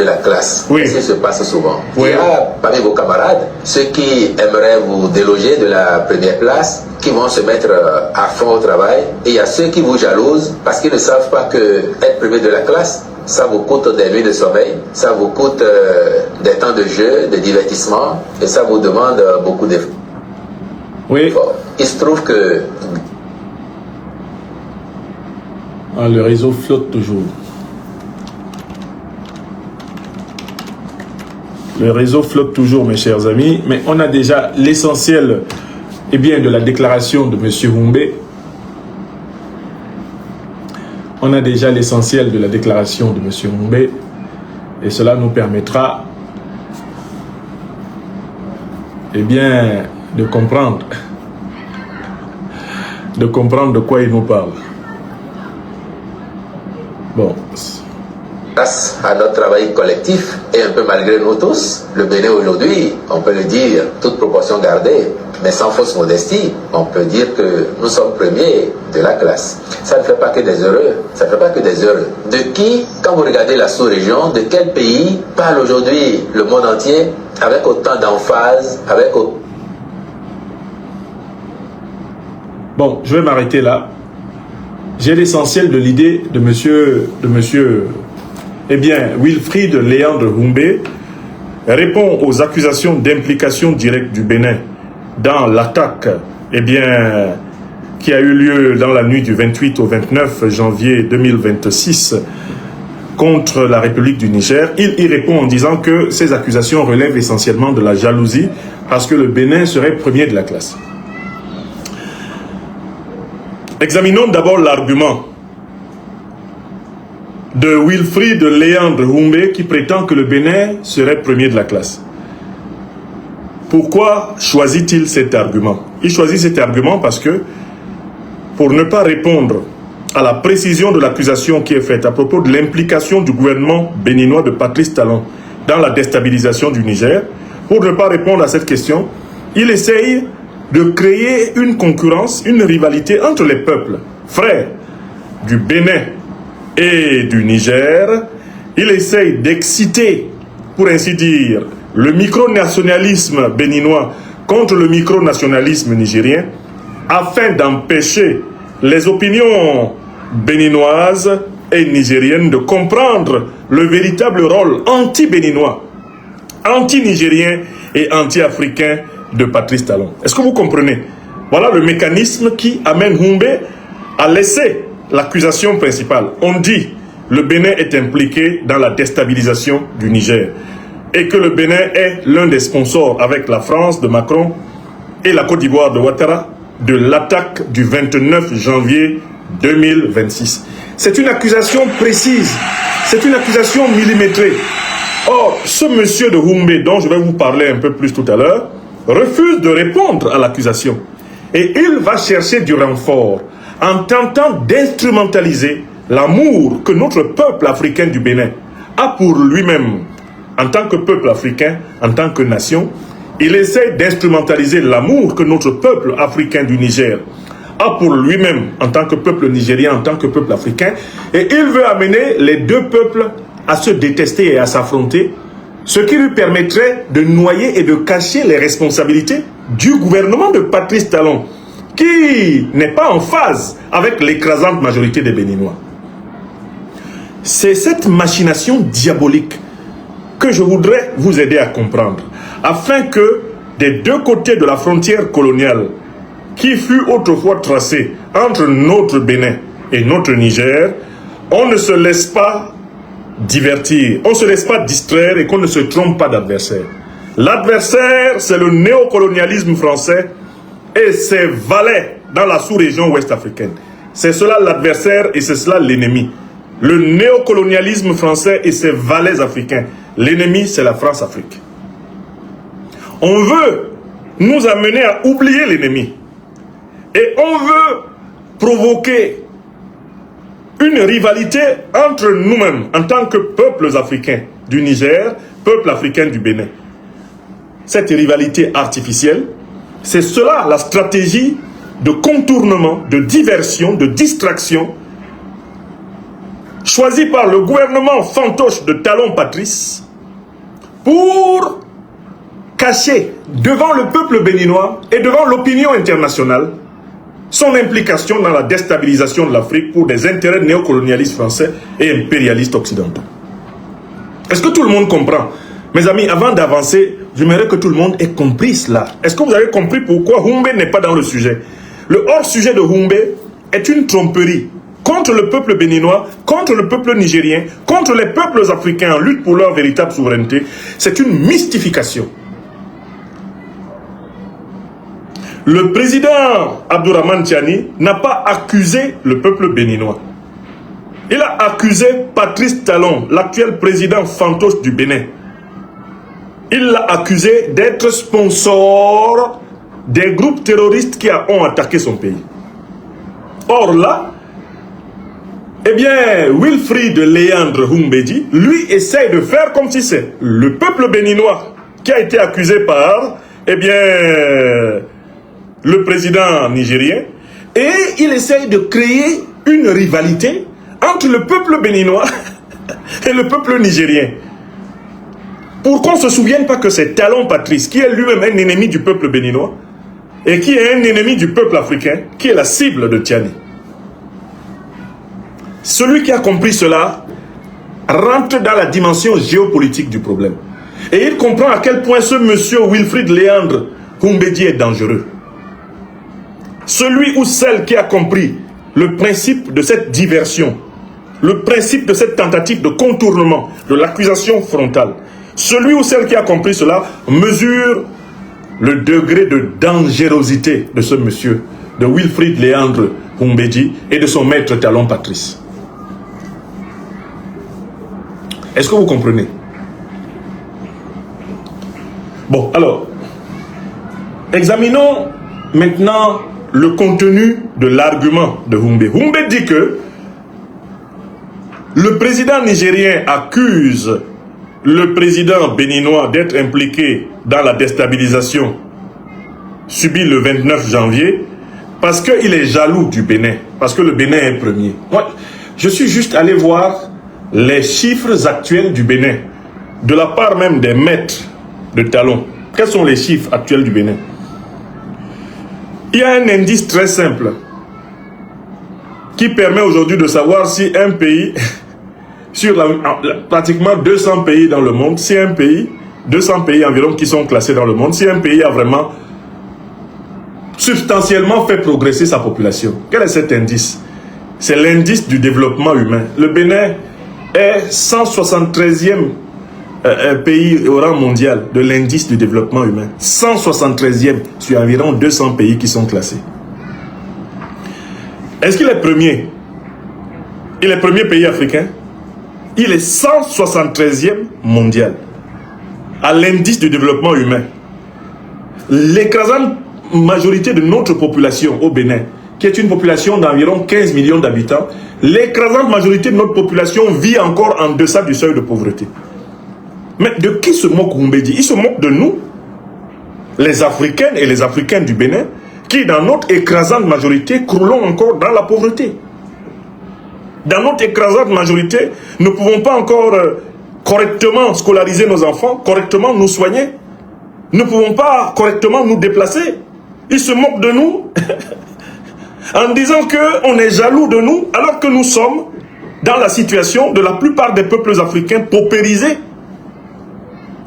de la classe. Oui. Ça se passe souvent. Oui. Il y a parmi vos camarades ceux qui aimeraient vous déloger de la première place, qui vont se mettre à fond au travail, et il y a ceux qui vous jalousent parce qu'ils ne savent pas que être premier de la classe, ça vous coûte des nuits de sommeil, ça vous coûte des temps de jeu, de divertissement, et ça vous demande beaucoup d'efforts. Oui. Il se trouve que... Ah, le réseau flotte toujours. Le réseau flotte toujours, mes chers amis, mais on a déjà l'essentiel de la déclaration de M. Humbe. On a déjà l'essentiel de la déclaration de M. Humbe, et cela nous permettra de comprendre de quoi il nous parle. Bon. Grâce à notre travail collectif et un peu malgré nous tous, le Bénin aujourd'hui, on peut le dire, toute proportion gardée, mais sans fausse modestie, on peut dire que nous sommes premiers de la classe. Ça ne fait pas que des heureux, ça ne fait pas que des heureux. De qui, quand vous regardez la sous-région, de quel pays parle aujourd'hui le monde entier avec autant d'emphase, avec autant... Bon, je vais m'arrêter là. J'ai l'essentiel de l'idée de monsieur Wilfried Léandre Humbe répond aux accusations d'implication directe du Bénin dans l'attaque qui a eu lieu dans la nuit du 28 au 29 janvier 2026 contre la République du Niger. Il y répond en disant que ces accusations relèvent essentiellement de la jalousie parce que le Bénin serait premier de la classe. Examinons d'abord l'argument de Wilfried Léandre Humbe qui prétend que le Bénin serait premier de la classe. Pourquoi choisit-il cet argument? Il choisit cet argument parce que, pour ne pas répondre à la précision de l'accusation qui est faite à propos de l'implication du gouvernement béninois de Patrice Talon dans la déstabilisation du Niger, pour ne pas répondre à cette question, il essaye de créer une concurrence, une rivalité entre les peuples frères du Bénin et du Niger. Il essaye d'exciter, pour ainsi dire, le micro-nationalisme béninois contre le micro-nationalisme nigérien afin d'empêcher les opinions béninoises et nigériennes de comprendre le véritable rôle anti-béninois, anti-nigérien et anti-africain de Patrice Talon. Est-ce que vous comprenez? Voilà le mécanisme qui amène Humbe à laisser l'accusation principale. On dit le Bénin est impliqué dans la déstabilisation du Niger et que le Bénin est l'un des sponsors avec la France de Macron et la Côte d'Ivoire de Ouattara de l'attaque du 29 janvier 2026. C'est une accusation précise, c'est une accusation millimétrée. Or, ce monsieur de Humbe dont je vais vous parler un peu plus tout à l'heure refuse de répondre à l'accusation et il va chercher du renfort en tentant d'instrumentaliser l'amour que notre peuple africain du Bénin a pour lui-même en tant que peuple africain, en tant que nation. Il essaie d'instrumentaliser l'amour que notre peuple africain du Niger a pour lui-même en tant que peuple nigérien, en tant que peuple africain, et il veut amener les deux peuples à se détester et à s'affronter, ce qui lui permettrait de noyer et de cacher les responsabilités du gouvernement de Patrice Talon, qui n'est pas en phase avec l'écrasante majorité des Béninois. C'est cette machination diabolique que je voudrais vous aider à comprendre, afin que des deux côtés de la frontière coloniale, qui fut autrefois tracée entre notre Bénin et notre Niger, on ne se laisse pas divertir, on ne se laisse pas distraire et qu'on ne se trompe pas d'adversaire. L'adversaire, c'est le néocolonialisme français et ses valets dans la sous-région ouest-africaine. C'est cela l'adversaire et c'est cela l'ennemi. Le néocolonialisme français et ses valets africains. L'ennemi, c'est la France-Afrique. On veut nous amener à oublier l'ennemi. Et on veut provoquer une rivalité entre nous-mêmes en tant que peuples africains du Niger, peuple africain du Bénin. Cette rivalité artificielle, c'est cela la stratégie de contournement, de diversion, de distraction choisi par le gouvernement fantoche de Talon Patrice pour cacher devant le peuple béninois et devant l'opinion internationale son implication dans la déstabilisation de l'Afrique pour des intérêts néocolonialistes français et impérialistes occidentaux. Est-ce que tout le monde comprend? Mes amis, avant d'avancer, j'aimerais que tout le monde ait compris cela. Est-ce que vous avez compris pourquoi Humbe n'est pas dans le sujet? Le hors-sujet de Humbe est une tromperie contre le peuple béninois, contre le peuple nigérien, contre les peuples africains en lutte pour leur véritable souveraineté. C'est une mystification. Le président Abdourahmane Tiani n'a pas accusé le peuple béninois. Il a accusé Patrice Talon, l'actuel président fantoche du Bénin. Il l'a accusé d'être sponsor des groupes terroristes qui ont attaqué son pays. Or là, eh bien, Wilfried Léandre Humbedi, lui, essaye de faire comme si c'est le peuple béninois qui a été accusé par, eh bien, le président nigérien, et il essaye de créer une rivalité entre le peuple béninois et le peuple nigérien. Pour qu'on ne se souvienne pas que c'est Talon Patrice, qui est lui-même un ennemi du peuple béninois, et qui est un ennemi du peuple africain, qui est la cible de Tiani. Celui qui a compris cela rentre dans la dimension géopolitique du problème. Et il comprend à quel point ce monsieur Wilfried Léandre Humbedi est dangereux. Celui ou celle qui a compris le principe de cette diversion, le principe de cette tentative de contournement de l'accusation frontale, celui ou celle qui a compris cela mesure le degré de dangerosité de ce monsieur, de Wilfried Léandre Humbedi et de son maître Talon Patrice. Est-ce que vous comprenez? Bon, alors, examinons maintenant le contenu de l'argument de Humbe. Humbe dit que le président nigérien accuse le président béninois d'être impliqué dans la déstabilisation subie le 29 janvier parce qu'il est jaloux du Bénin, parce que le Bénin est premier. Moi, je suis juste allé voir les chiffres actuels du Bénin, de la part même des maîtres de Talon. Quels sont les chiffres actuels du Bénin? Il y a un indice très simple qui permet aujourd'hui de savoir si un pays, sur pratiquement 200 pays dans le monde, si un pays, 200 pays environ qui sont classés dans le monde, si un pays a vraiment substantiellement fait progresser sa population. Quel est cet indice? C'est l'indice du développement humain. Le Bénin est 173e pays au rang mondial de l'indice du développement humain. 173e sur environ 200 pays qui sont classés. Est-ce qu'il est premier? Il est premier pays africain? Il est 173e mondial à l'indice du développement humain. L'écrasante majorité de notre population au Bénin, qui est une population d'environ 15 millions d'habitants, l'écrasante majorité de notre population vit encore en deçà du seuil de pauvreté. Mais de qui se moque Humbedi? Il se moque de nous, les Africaines et les Africains du Bénin, qui dans notre écrasante majorité croulons encore dans la pauvreté. Dans notre écrasante majorité, nous ne pouvons pas encore correctement scolariser nos enfants, correctement nous soigner. Nous ne pouvons pas correctement nous déplacer. Ils se moquent de nous en disant qu'on est jaloux de nous, alors que nous sommes dans la situation de la plupart des peuples africains paupérisés.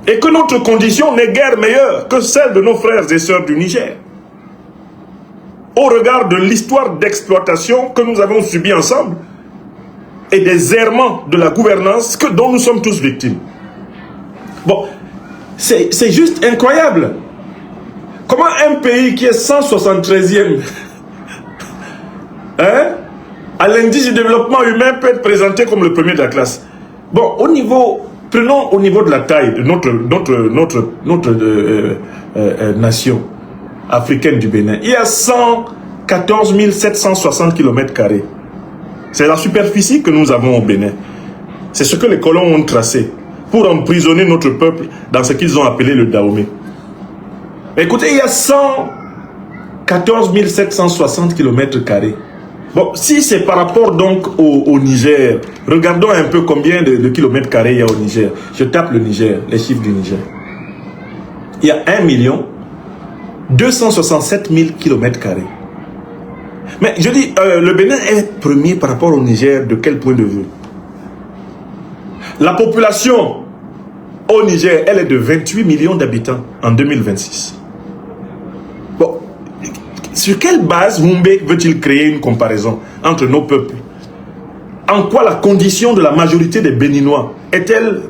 Et que notre condition n'est guère meilleure que celle de nos frères et sœurs du Niger. Au regard de l'histoire d'exploitation que nous avons subie ensemble et des errements de la gouvernance dont nous sommes tous victimes. Bon, c'est juste incroyable. Comment un pays qui est 173e à l'indice du développement humain peut être présenté comme le premier de la classe? Bon, prenons au niveau de la taille de notre nation africaine du Bénin. Il y a 114 760 km². C'est la superficie que nous avons au Bénin. C'est ce que les colons ont tracé pour emprisonner notre peuple dans ce qu'ils ont appelé le Dahomey. Écoutez, il y a 114 760 km². Bon, si c'est par rapport donc au Niger, regardons un peu combien de kilomètres carrés il y a au Niger. Je tape le Niger, les chiffres du Niger. Il y a 1 267 000 kilomètres carrés. Mais je dis, le Bénin est premier par rapport au Niger, de quel point de vue? La population au Niger, elle est de 28 millions d'habitants en 2026. Bon, sur quelle base Humbe veut-il créer une comparaison entre nos peuples? En quoi la condition de la majorité des Béninois est-elle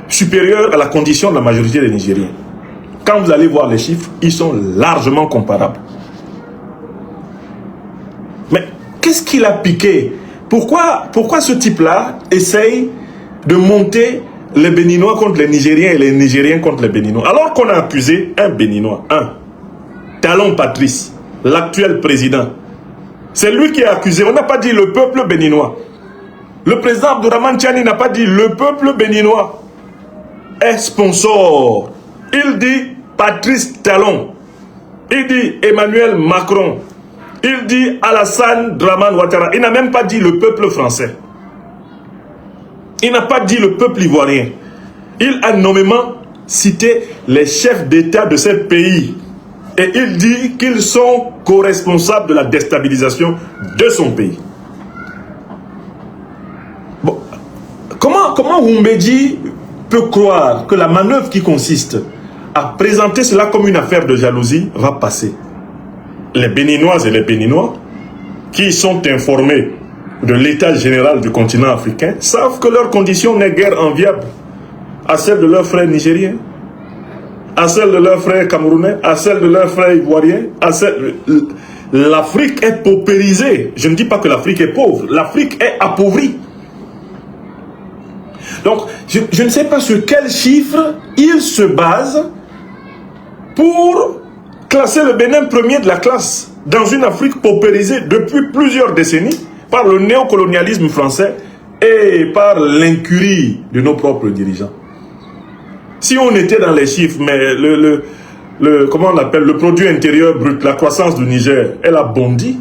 supérieure à la condition de la majorité des Nigériens? Quand vous allez voir les chiffres, ils sont largement comparables. Mais qu'est-ce qu'il a piqué? Pourquoi ce type-là essaye de monter les Béninois contre les Nigériens et les Nigériens contre les Béninois? Alors qu'on a accusé un Béninois, Talon Patrice, l'actuel président. C'est lui qui a accusé. On n'a pas dit le peuple béninois. Le président Abdourahmane Tiani n'a pas dit le peuple béninois est sponsor. Il dit Patrice Talon. Il dit Emmanuel Macron. Il dit Alassane Dramane Ouattara. Il n'a même pas dit le peuple français. Il n'a pas dit le peuple ivoirien. Il a nommément cité les chefs d'État de ces pays. Et il dit qu'ils sont co-responsables de la déstabilisation de son pays. Bon, comment Humbedji peut croire que la manœuvre qui consiste à présenter cela comme une affaire de jalousie va passer? Les Béninoises et les Béninois qui sont informés de l'état général du continent africain savent que leur condition n'est guère enviable à celle de leurs frères nigériens, à celle de leurs frères camerounais, à celle de leurs frères ivoiriens, à celle... L'Afrique est paupérisée. Je ne dis pas que l'Afrique est pauvre. L'Afrique est appauvrie. Donc, je ne sais pas sur quel chiffre il se base pour classer le Bénin premier de la classe dans une Afrique paupérisée depuis plusieurs décennies par le néocolonialisme français et par l'incurie de nos propres dirigeants. Si on était dans les chiffres, mais comment on appelle, le produit intérieur brut, la croissance du Niger, elle a bondi.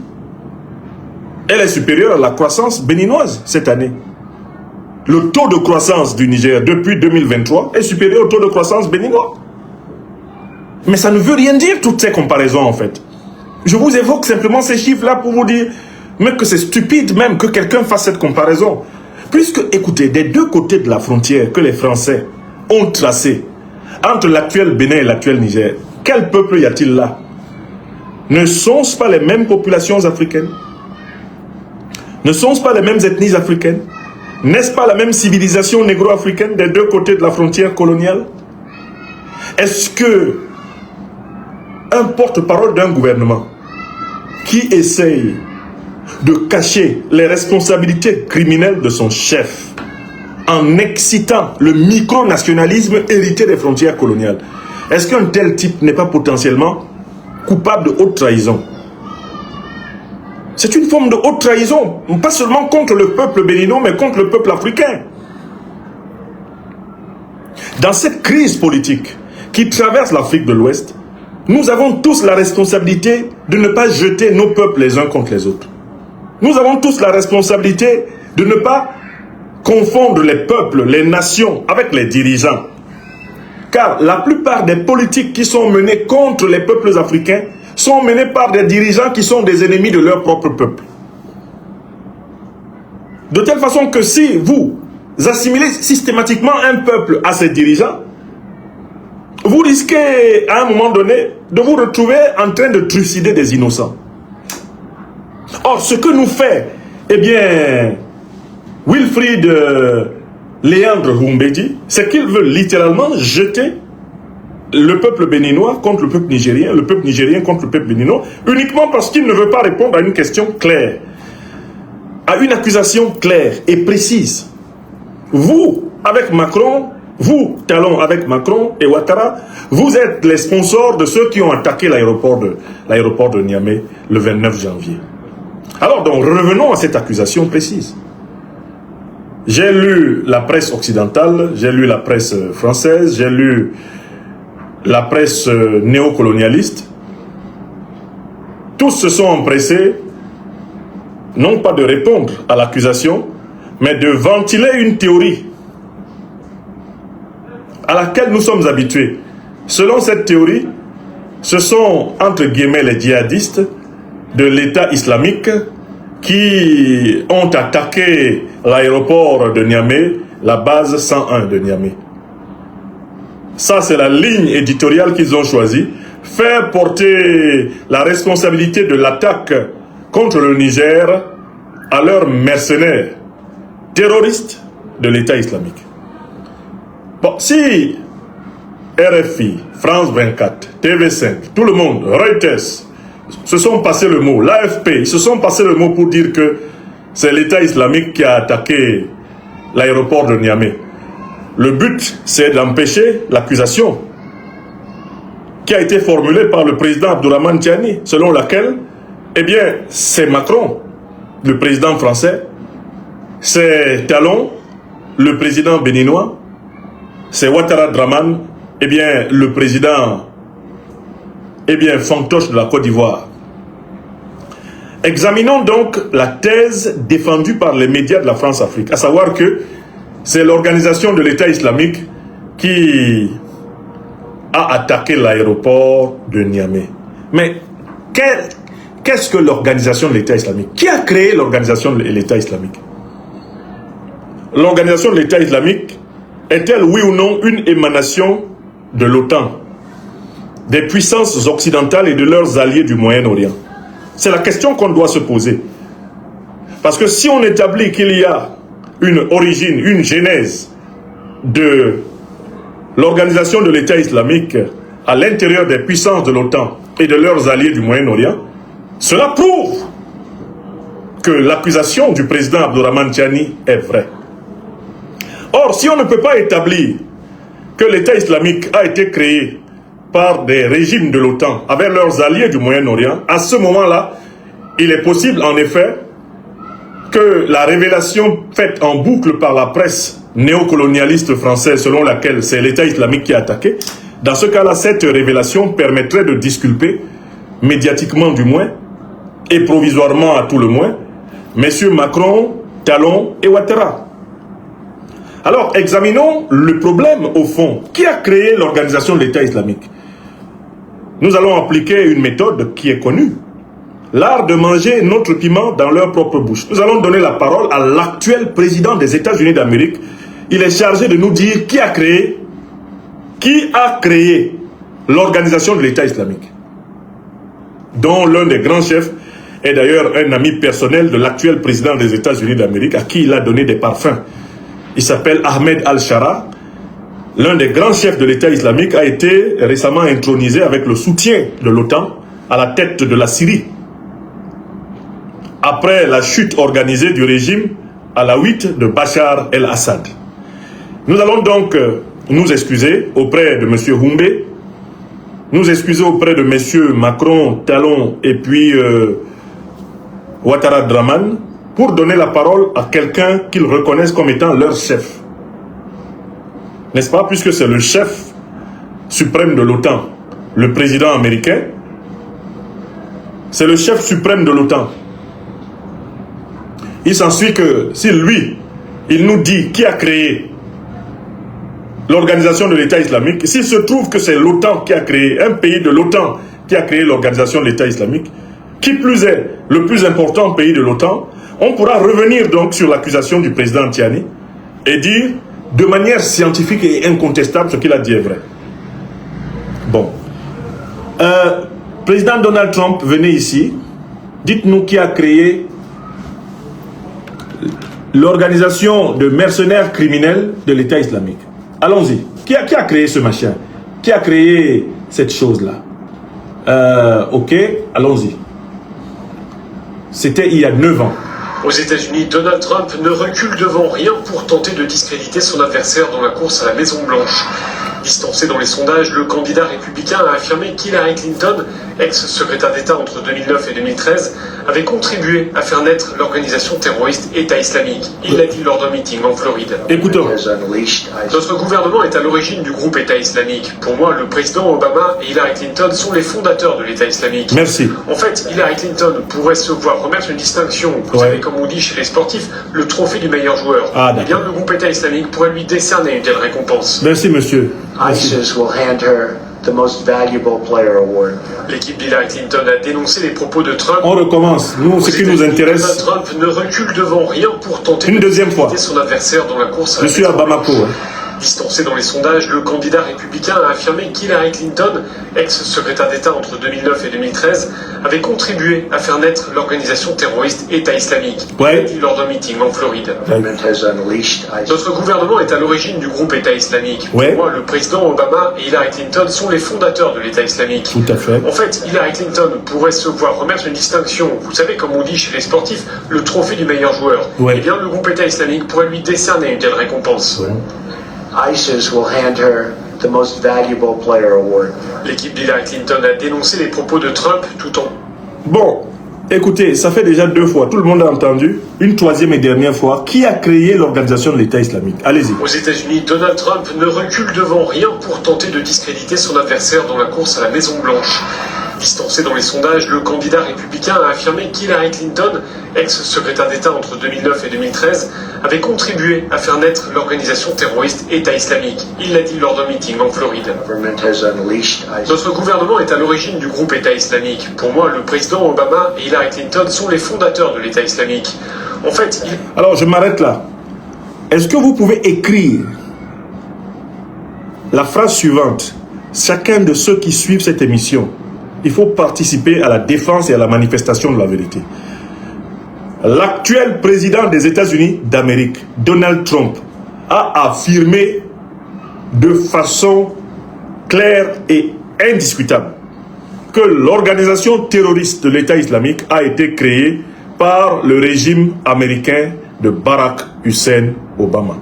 Elle est supérieure à la croissance béninoise cette année. Le taux de croissance du Niger depuis 2023 est supérieur au taux de croissance béninois. Mais ça ne veut rien dire toutes ces comparaisons en fait. Je vous évoque simplement ces chiffres-là pour vous dire mais que c'est stupide même que quelqu'un fasse cette comparaison. Puisque, écoutez, des deux côtés de la frontière que les Français ont tracé entre l'actuel Bénin et l'actuel Niger, quel peuple y a-t-il là? Ne sont-ce pas les mêmes populations africaines? Ne sont-ce pas les mêmes ethnies africaines? N'est-ce pas la même civilisation négro-africaine des deux côtés de la frontière coloniale? Est-ce que un porte-parole d'un gouvernement qui essaye de cacher les responsabilités criminelles de son chef en excitant le micro-nationalisme hérité des frontières coloniales, est-ce qu'un tel type n'est pas potentiellement coupable de haute trahison? C'est une forme de haute trahison, pas seulement contre le peuple béninois, mais contre le peuple africain. Dans cette crise politique qui traverse l'Afrique de l'Ouest, nous avons tous la responsabilité de ne pas jeter nos peuples les uns contre les autres. Nous avons tous la responsabilité de ne pas confondre les peuples, les nations avec les dirigeants. Car la plupart des politiques qui sont menées contre les peuples africains sont menées par des dirigeants qui sont des ennemis de leur propre peuple. De telle façon que si vous assimilez systématiquement un peuple à ses dirigeants, vous risquez à un moment donné de vous retrouver en train de trucider des innocents. Or, ce que nous fait, eh bien, Wilfried Léandre Humbedji, c'est qu'il veut littéralement jeter le peuple béninois contre le peuple nigérien contre le peuple béninois, uniquement parce qu'il ne veut pas répondre à une question claire, à une accusation claire et précise. Vous, avec Macron, vous, Talon, avec Macron et Ouattara, vous êtes les sponsors de ceux qui ont attaqué l'aéroport de Niamey le 29 janvier. Alors donc, revenons à cette accusation précise. J'ai lu la presse occidentale, j'ai lu la presse française, j'ai lu la presse néocolonialiste. Tous se sont empressés non pas de répondre à l'accusation, mais de ventiler une théorie à laquelle nous sommes habitués. Selon cette théorie, ce sont, entre guillemets, les djihadistes de l'État islamique qui ont attaqué l'aéroport de Niamey, la base 101 de Niamey. Ça, c'est la ligne éditoriale qu'ils ont choisie. Faire porter la responsabilité de l'attaque contre le Niger à leurs mercenaires terroristes de l'État islamique. Bon, si RFI, France 24, TV5, tout le monde, Reuters, se sont passés le mot, l'AFP, ils se sont passés le mot pour dire que c'est l'État islamique qui a attaqué l'aéroport de Niamey. Le but, c'est d'empêcher l'accusation qui a été formulée par le président Abdourahmane Tiani, selon laquelle, eh bien, c'est Macron, le président français, c'est Talon, le président béninois, c'est Ouattara Draman, eh bien, le président, eh bien, fantoche de la Côte d'Ivoire. Examinons donc la thèse défendue par les médias de la France-Afrique, à savoir que c'est l'organisation de l'État islamique qui a attaqué l'aéroport de Niamey. Mais qu'est-ce que l'organisation de l'État islamique? Qui a créé l'organisation de l'État islamique? L'organisation de l'État islamique est-elle, oui ou non, une émanation de l'OTAN, des puissances occidentales et de leurs alliés du Moyen-Orient? C'est la question qu'on doit se poser. Parce que si on établit qu'il y a une origine, une genèse de l'organisation de l'État islamique à l'intérieur des puissances de l'OTAN et de leurs alliés du Moyen-Orient, cela prouve que l'accusation du président Abdourahmane Tiani est vraie. Or, si on ne peut pas établir que l'État islamique a été créé par des régimes de l'OTAN avec leurs alliés du Moyen-Orient, à ce moment-là, il est possible en effet que la révélation faite en boucle par la presse néocolonialiste française selon laquelle c'est l'État islamique qui a attaqué, dans ce cas-là, cette révélation permettrait de disculper, médiatiquement du moins, et provisoirement à tout le moins, messieurs Macron, Talon et Ouattara. Alors, examinons le problème au fond. Qui a créé l'organisation de l'État islamique? Nous allons appliquer une méthode qui est connue. L'art de manger notre piment dans leur propre bouche. Nous allons donner la parole à l'actuel président des États-Unis d'Amérique. Il est chargé de nous dire qui a créé l'organisation de l'État islamique, dont l'un des grands chefs est d'ailleurs un ami personnel de l'actuel président des États-Unis d'Amérique, à qui il a donné des parfums. Il s'appelle Ahmed Al-Shara. L'un des grands chefs de l'État islamique a été récemment intronisé avec le soutien de l'OTAN à la tête de la Syrie, après la chute organisée du régime alaouite de Bachar el-Assad. Nous allons donc nous excuser auprès de M. Humbé, nous excuser auprès de M. Macron, Talon et puis Ouattara Draman, pour donner la parole à quelqu'un qu'ils reconnaissent comme étant leur chef. N'est-ce pas? Puisque c'est le chef suprême de l'OTAN, le président américain, c'est le chef suprême de l'OTAN. Il s'ensuit que si lui, il nous dit qui a créé l'organisation de l'État islamique, s'il se trouve que c'est l'OTAN qui a créé, un pays de l'OTAN qui a créé l'organisation de l'État islamique, qui plus est le plus important pays de l'OTAN, on pourra revenir donc sur l'accusation du président Tiani et dire de manière scientifique et incontestable ce qu'il a dit est vrai. Bon. Président Donald Trump, venez ici. Dites-nous qui a créé l'organisation de mercenaires criminels de l'État islamique. Allons-y. Qui a créé ce machin? Qui a créé cette chose-là? Ok, allons-y. C'était il y a 9 ans. Aux États-Unis, Donald Trump ne recule devant rien pour tenter de discréditer son adversaire dans la course à la Maison-Blanche. Distancé dans les sondages, le candidat républicain a affirmé qu'Hillary Clinton ex-secrétaire d'État entre 2009 et 2013, avait contribué à faire naître l'organisation terroriste État islamique. Il l'a dit lors d'un meeting en Floride. Écoutons. Notre gouvernement est à l'origine du groupe État islamique. Pour moi, le président Obama et Hillary Clinton sont les fondateurs de l'État islamique. Merci. En fait, Hillary Clinton pourrait se voir remettre une distinction. Vous savez, comme on dit chez les sportifs, le trophée du meilleur joueur. Eh bien, le groupe État islamique pourrait lui décerner une telle récompense. Merci, monsieur. ISIS will hand her the most valuable player award. L'équipe d'Hillary Clinton a dénoncé les propos de Trump. On recommence. Nous, ce qui nous intéresse. Donald Trump ne recule devant rien pour tenter une deuxième fois. Son adversaire dans la course à Je suis à Bamako. Distancé dans les sondages, le candidat républicain a affirmé qu'Hillary Clinton, ex-secrétaire d'État entre 2009 et 2013, avait contribué à faire naître l'organisation terroriste État islamique. Ouais. Il dit lors d'un meeting en Floride. Ouais. Notre gouvernement est à l'origine du groupe État islamique. Ouais. Pour moi, le président Obama et Hillary Clinton sont les fondateurs de l'État islamique. Tout à fait. En fait, Hillary Clinton pourrait se voir remettre une distinction. Vous savez, comme on dit chez les sportifs, le trophée du meilleur joueur. Ouais. Eh bien, le groupe État islamique pourrait lui décerner une telle récompense. Ouais. ISIS will hand her the most valuable player award. L'équipe d'Hillary Clinton a dénoncé les propos de Trump tout en... Bon, écoutez, ça fait déjà 2 fois, tout le monde a entendu. Une troisième et dernière fois, qui a créé l'organisation de l'État islamique? Allez-y. Aux États-Unis, Donald Trump ne recule devant rien pour tenter de discréditer son adversaire dans la course à la Maison-Blanche. Distancé dans les sondages, le candidat républicain a affirmé qu'Hillary Clinton, ex-secrétaire d'État entre 2009 et 2013, avait contribué à faire naître l'organisation terroriste État islamique. Il l'a dit lors d'un meeting en Floride. Notre gouvernement est à l'origine du groupe État islamique. Pour moi, le président Obama et Hillary Clinton sont les fondateurs de l'État islamique. En fait, Alors, je m'arrête là. Est-ce que vous pouvez écrire la phrase suivante? Chacun de ceux qui suivent cette émission, il faut participer à la défense et à la manifestation de la vérité. L'actuel président des États-Unis d'Amérique, Donald Trump, a affirmé de façon claire et indiscutable que l'organisation terroriste de l'État islamique a été créée par le régime américain de Barack Hussein Obama.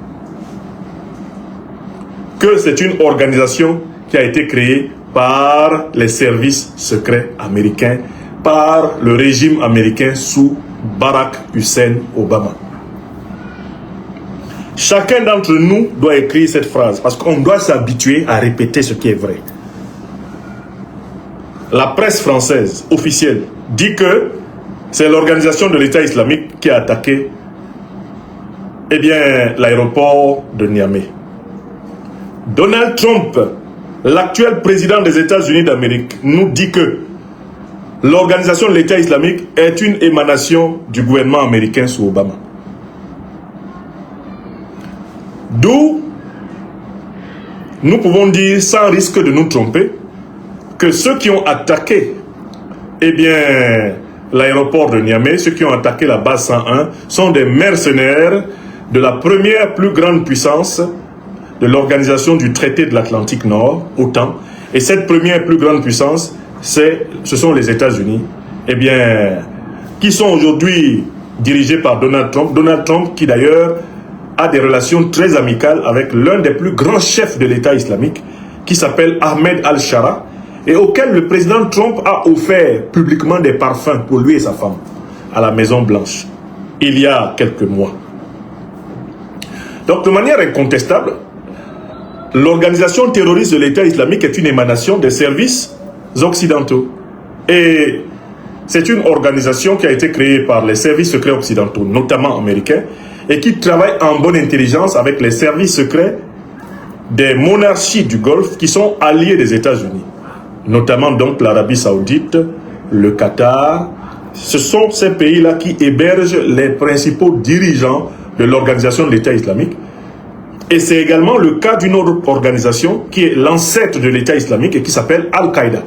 Que c'est une organisation qui a été créée par les services secrets américains, par le régime américain sous Barack Hussein Obama. Chacun d'entre nous doit écrire cette phrase parce qu'on doit s'habituer à répéter ce qui est vrai. La presse française officielle dit que c'est l'organisation de l'État islamique qui a attaqué l'aéroport de Niamey. Donald Trump, l'actuel président des États-Unis d'Amérique, nous dit que l'organisation de l'État islamique est une émanation du gouvernement américain sous Obama. D'où nous pouvons dire, sans risque de nous tromper, que ceux qui ont attaqué l'aéroport de Niamey, ceux qui ont attaqué la base 101, sont des mercenaires de la première plus grande puissance de l'organisation du traité de l'Atlantique Nord, OTAN. Et cette première plus grande puissance, ce sont les États-Unis, qui sont aujourd'hui dirigés par Donald Trump. Donald Trump qui d'ailleurs a des relations très amicales avec l'un des plus grands chefs de l'État islamique, qui s'appelle Ahmed al-Shara, et auquel le président Trump a offert publiquement des parfums pour lui et sa femme à la Maison Blanche, il y a quelques mois. Donc de manière incontestable, l'organisation terroriste de l'État islamique est une émanation des services occidentaux. Et c'est une organisation qui a été créée par les services secrets occidentaux, notamment américains, et qui travaille en bonne intelligence avec les services secrets des monarchies du Golfe qui sont alliés des États-Unis, notamment donc l'Arabie Saoudite, le Qatar. Ce sont ces pays-là qui hébergent les principaux dirigeants de l'organisation de l'État islamique. Et c'est également le cas d'une autre organisation qui est l'ancêtre de l'État islamique et qui s'appelle Al-Qaïda.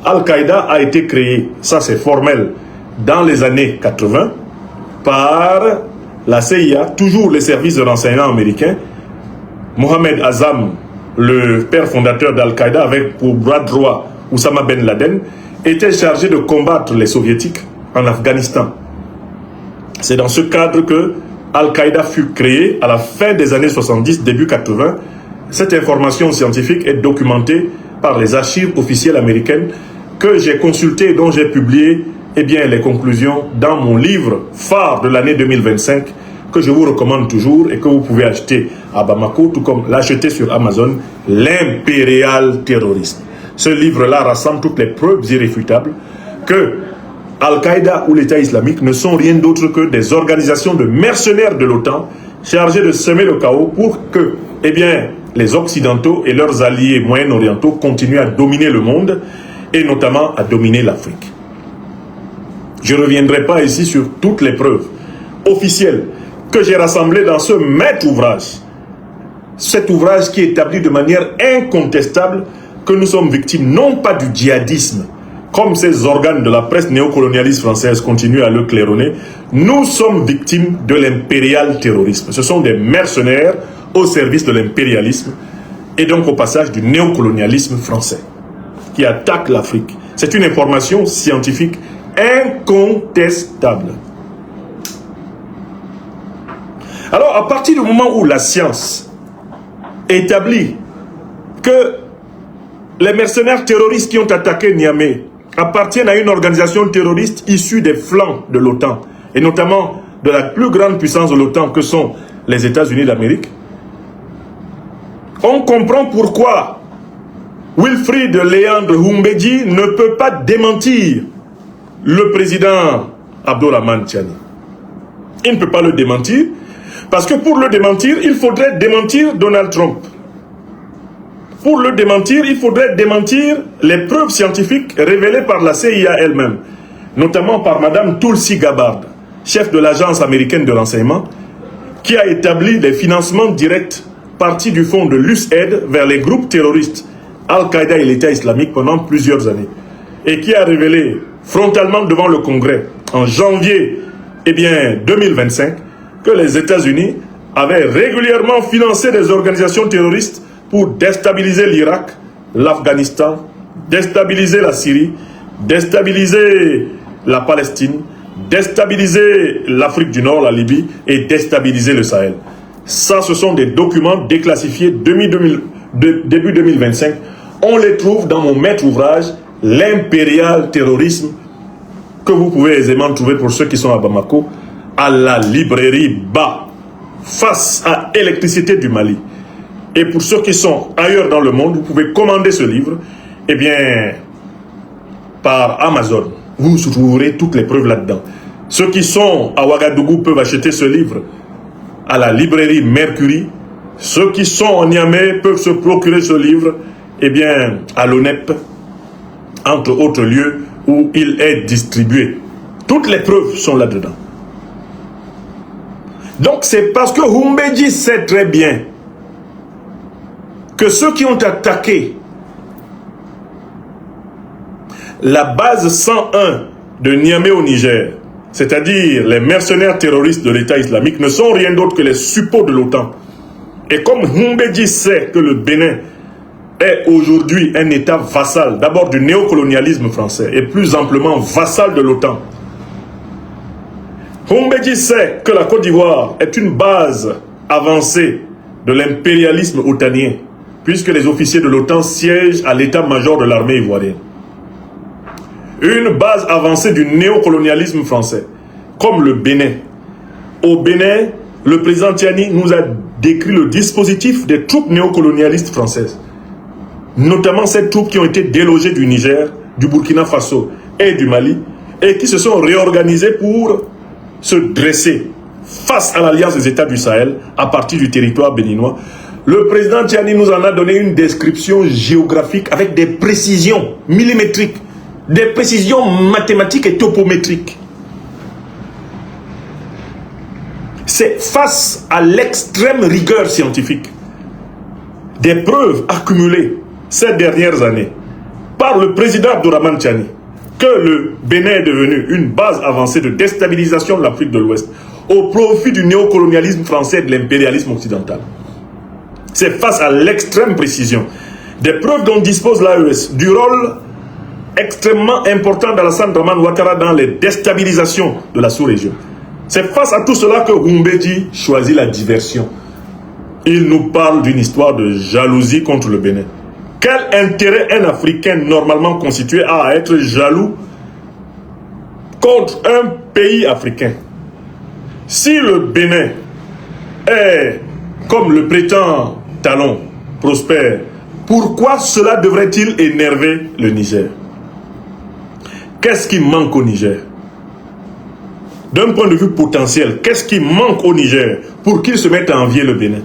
Al-Qaïda a été créé, ça c'est formel, dans les années 80 par la CIA, toujours les services de renseignement américains. Mohamed Azam, le père fondateur d'Al-Qaïda, avec pour bras droit Oussama Ben Laden, était chargé de combattre les soviétiques en Afghanistan. C'est dans ce cadre que Al-Qaïda fut créé à la fin des années 70, début 80. Cette information scientifique est documentée par les archives officielles américaines que j'ai consulté et dont j'ai publié les conclusions dans mon livre phare de l'année 2025 que je vous recommande toujours et que vous pouvez acheter à Bamako, tout comme l'acheter sur Amazon, L'impérial terrorisme. Ce livre-là rassemble toutes les preuves irréfutables que Al-Qaïda ou l'État islamique ne sont rien d'autre que des organisations de mercenaires de l'OTAN chargées de semer le chaos pour que, les Occidentaux et leurs alliés moyen-orientaux continuent à dominer le monde et notamment à dominer l'Afrique. Je ne reviendrai pas ici sur toutes les preuves officielles que j'ai rassemblées dans ce maître ouvrage. Cet ouvrage qui établit de manière incontestable que nous sommes victimes non pas du djihadisme, comme ces organes de la presse néocolonialiste française continuent à le claironner, nous sommes victimes de l'impérial terrorisme. Ce sont des mercenaires au service de l'impérialisme et donc au passage du néocolonialisme français qui attaque l'Afrique. C'est une information scientifique incontestable. Alors, à partir du moment où la science établit que les mercenaires terroristes qui ont attaqué Niamey appartiennent à une organisation terroriste issue des flancs de l'OTAN, et notamment de la plus grande puissance de l'OTAN que sont les États-Unis d'Amérique, on comprend pourquoi Wilfried Léandre Humbedji ne peut pas démentir le président Abdourahmane Tiani. Il ne peut pas le démentir, parce que pour le démentir, il faudrait démentir Donald Trump. Pour le démentir, il faudrait démentir les preuves scientifiques révélées par la CIA elle-même, notamment par Mme Tulsi Gabbard, chef de l'agence américaine de renseignement, qui a établi des financements directs partis du fonds de l'USAID vers les groupes terroristes Al-Qaïda et l'État islamique pendant plusieurs années, et qui a révélé frontalement devant le Congrès en janvier 2025 que les États-Unis avaient régulièrement financé des organisations terroristes pour déstabiliser l'Irak, l'Afghanistan, déstabiliser la Syrie, déstabiliser la Palestine, déstabiliser l'Afrique du Nord, la Libye et déstabiliser le Sahel. Ça, ce sont des documents déclassifiés début 2025. On les trouve dans mon maître ouvrage, L'impérial terrorisme, que vous pouvez aisément trouver pour ceux qui sont à Bamako, à la librairie Ba, face à Électricité du Mali. Et pour ceux qui sont ailleurs dans le monde, vous pouvez commander ce livre, par Amazon. Vous trouverez toutes les preuves là-dedans. Ceux qui sont à Ouagadougou peuvent acheter ce livre à la librairie Mercury. Ceux qui sont en Niamey peuvent se procurer ce livre, à l'ONEP, entre autres lieux où il est distribué. Toutes les preuves sont là-dedans. Donc c'est parce que Humbedji sait très bien que ceux qui ont attaqué la base 101 de Niamey au Niger, c'est-à-dire les mercenaires terroristes de l'État islamique, ne sont rien d'autre que les suppôts de l'OTAN. Et comme Humbedji sait que le Bénin est aujourd'hui un État vassal, d'abord du néocolonialisme français, et plus amplement vassal de l'OTAN, Humbedji sait que la Côte d'Ivoire est une base avancée de l'impérialisme otanien, puisque les officiers de l'OTAN siègent à l'état-major de l'armée ivoirienne. Une base avancée du néocolonialisme français, comme le Bénin. Au Bénin, le président Tiani nous a décrit le dispositif des troupes néocolonialistes françaises, notamment ces troupes qui ont été délogées du Niger, du Burkina Faso et du Mali, et qui se sont réorganisées pour se dresser face à l'alliance des États du Sahel à partir du territoire béninois. Le président Tiani nous en a donné une description géographique avec des précisions millimétriques, des précisions mathématiques et topométriques. C'est face à l'extrême rigueur scientifique, des preuves accumulées ces dernières années par le président Abdourahmane Tiani, que le Bénin est devenu une base avancée de déstabilisation de l'Afrique de l'Ouest au profit du néocolonialisme français et de l'impérialisme occidental. C'est face à l'extrême précision des preuves dont dispose l'AES du rôle extrêmement important d'Alassane Dramane Ouattara dans les déstabilisations de la sous-région. C'est face à tout cela que Humbedji choisit la diversion. Il nous parle d'une histoire de jalousie contre le Bénin. Quel intérêt un Africain normalement constitué a à être jaloux contre un pays africain? Si le Bénin est, comme le prétend Talon, prospère, pourquoi cela devrait-il énerver le Niger? Qu'est-ce qui manque au Niger? D'un point de vue potentiel, qu'est-ce qui manque au Niger pour qu'il se mette à envier le Bénin?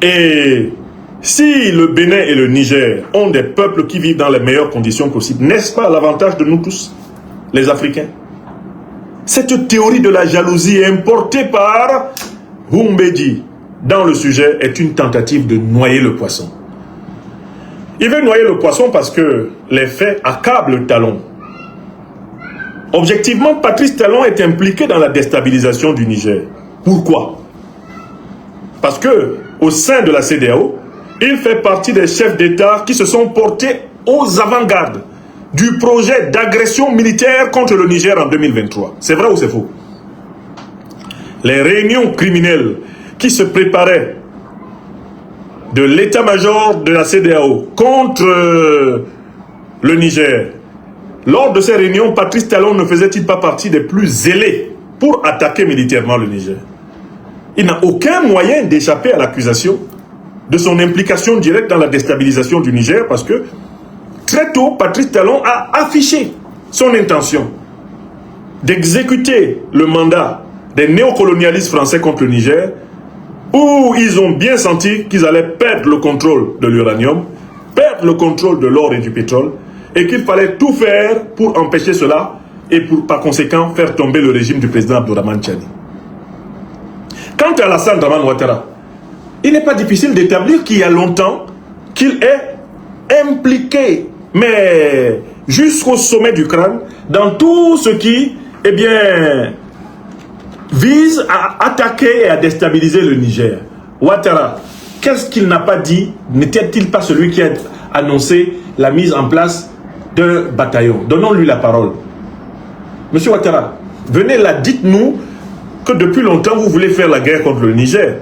Et si le Bénin et le Niger ont des peuples qui vivent dans les meilleures conditions possibles, n'est-ce pas l'avantage de nous tous, les Africains? Cette théorie de la jalousie importée par Humbedi dans le sujet est une tentative de noyer le poisson. Il veut noyer le poisson parce que les faits accablent Talon. Objectivement, Patrice Talon est impliqué dans la déstabilisation du Niger. Pourquoi? Parce que au sein de la CEDEAO, il fait partie des chefs d'État qui se sont portés aux avant-gardes du projet d'agression militaire contre le Niger en 2023. C'est vrai ou c'est faux? Les réunions criminelles qui se préparaient de l'état-major de la CEDEAO contre le Niger, lors de ces réunions, Patrice Talon ne faisait-il pas partie des plus zélés pour attaquer militairement le Niger? Il n'a aucun moyen d'échapper à l'accusation de son implication directe dans la déstabilisation du Niger parce que très tôt, Patrice Talon a affiché son intention d'exécuter le mandat des néocolonialistes français contre le Niger, où ils ont bien senti qu'ils allaient perdre le contrôle de l'uranium, perdre le contrôle de l'or et du pétrole, et qu'il fallait tout faire pour empêcher cela et pour, par conséquent, faire tomber le régime du président Abdourahmane Tchani. Quant à Alassane Dramane Ouattara, il n'est pas difficile d'établir qu'il y a longtemps qu'il est impliqué, mais jusqu'au sommet du crâne, dans tout ce qui, eh bien, vise à attaquer et à déstabiliser le Niger. Ouattara, qu'est-ce qu'il n'a pas dit? N'était-il pas celui qui a annoncé la mise en place d'un bataillon? Donnons-lui la parole. Monsieur Ouattara, venez là, dites-nous que depuis longtemps vous voulez faire la guerre contre le Niger.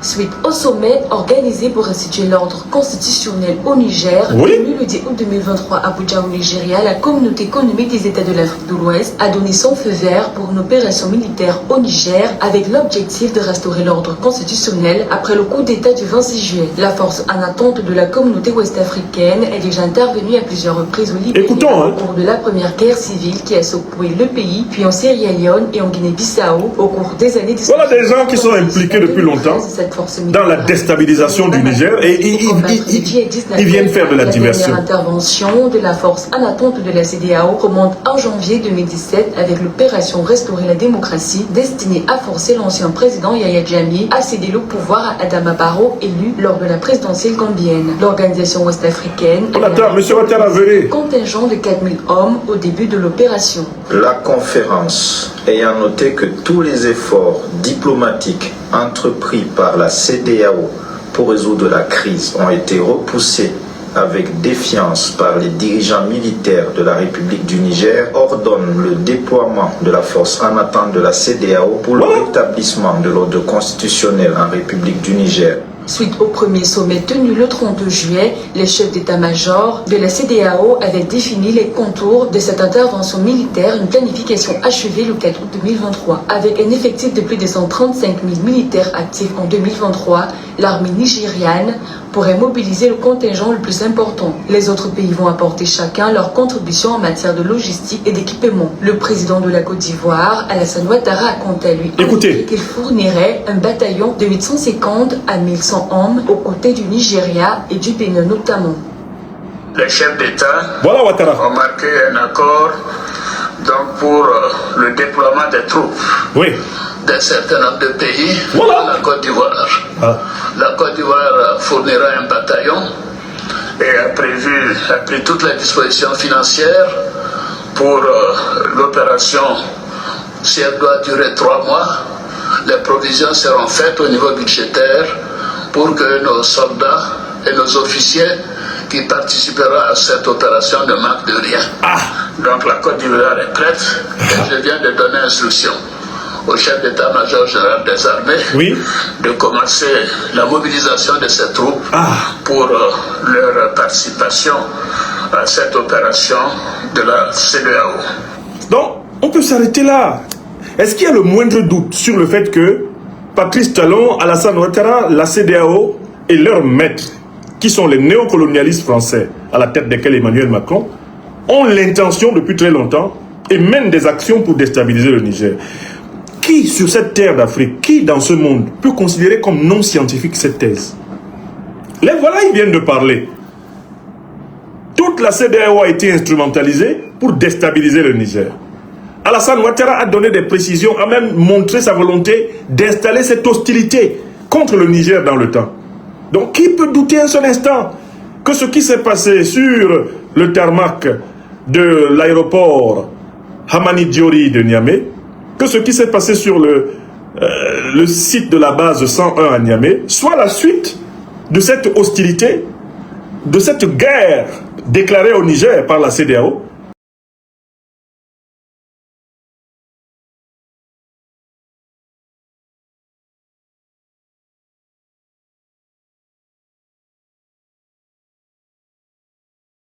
Suite au sommet organisé pour restituer l'ordre constitutionnel au Niger, tenu le 10 août 2023 à Abuja au Nigeria, la communauté économique des États de l'Afrique de l'Ouest a donné son feu vert pour une opération militaire au Niger avec l'objectif de restaurer l'ordre constitutionnel après le coup d'État du 26 juillet. La force en attente de la communauté ouest-africaine est déjà intervenue à plusieurs reprises au Libéria au cours de la première guerre civile qui a secoué le pays, puis en Sierra Leone et en Guinée-Bissau au cours des années. Voilà des gens qui sont impliqués depuis longtemps dans la déstabilisation du Niger et ils viennent faire de la diversion. La dernière intervention de la force en attente de la CEDEAO remonte en janvier 2017 avec l'opération Restaurer la démocratie destinée à forcer l'ancien président Yahya Jammeh à céder le pouvoir à Adama Barrow élu lors de la présidentielle gambienne. L'organisation ouest-africaine a un contingent de 4000 hommes au début de l'opération. La conférence ayant noté que tous les efforts diplomatiques entrepris par la CEDEAO pour résoudre la crise ont été repoussés avec défiance par les dirigeants militaires de la République du Niger, ordonne le déploiement de la force en attente de la CEDEAO pour le rétablissement de l'ordre constitutionnel en République du Niger. Suite au premier sommet tenu le 30 juillet, les chefs d'état-major de la CEDEAO avaient défini les contours de cette intervention militaire, une planification achevée le 4 août 2023. Avec un effectif de plus de 135 000 militaires actifs en 2023, l'armée nigériane pourrait mobiliser le contingent le plus important. Les autres pays vont apporter chacun leur contribution en matière de logistique et d'équipement. Le président de la Côte d'Ivoire, Alassane Ouattara, a quant à lui indiqué qu'il fournirait un bataillon de 850 à 1100 hommes aux côtés du Nigeria et du Bénin notamment. Les chefs d'État ont marqué un accord donc, pour le déploiement des troupes d'un certain nombre de pays dans la Côte d'Ivoire. La Côte d'Ivoire fournira un bataillon et a pris toutes les dispositions financières pour l'opération. Si elle doit durer 3 mois, les provisions seront faites au niveau budgétaire pour que nos soldats et nos officiers qui participeront à cette opération ne manquent de rien. Donc la Côte d'Ivoire est prête et je viens de donner instruction au chef d'état-major général des armées de commencer la mobilisation de ces troupes pour leur participation à cette opération de la CEDEAO. Donc, on peut s'arrêter là. Est-ce qu'il y a le moindre doute sur le fait que Patrice Talon, Alassane Ouattara, la CEDEAO et leurs maîtres, qui sont les néocolonialistes français, à la tête desquels Emmanuel Macron, ont l'intention depuis très longtemps et mènent des actions pour déstabiliser le Niger? Qui, sur cette terre d'Afrique, qui dans ce monde peut considérer comme non scientifique cette thèse? Les voilà, ils viennent de parler. Toute la CEDEAO a été instrumentalisée pour déstabiliser le Niger. Alassane Ouattara a donné des précisions, a même montré sa volonté d'installer cette hostilité contre le Niger dans le temps. Donc qui peut douter un seul instant que ce qui s'est passé sur le tarmac de l'aéroport Hamani Diori de Niamey, que ce qui s'est passé sur le site de la base 101 à Niamey, soit la suite de cette hostilité, de cette guerre déclarée au Niger par la CEDEAO,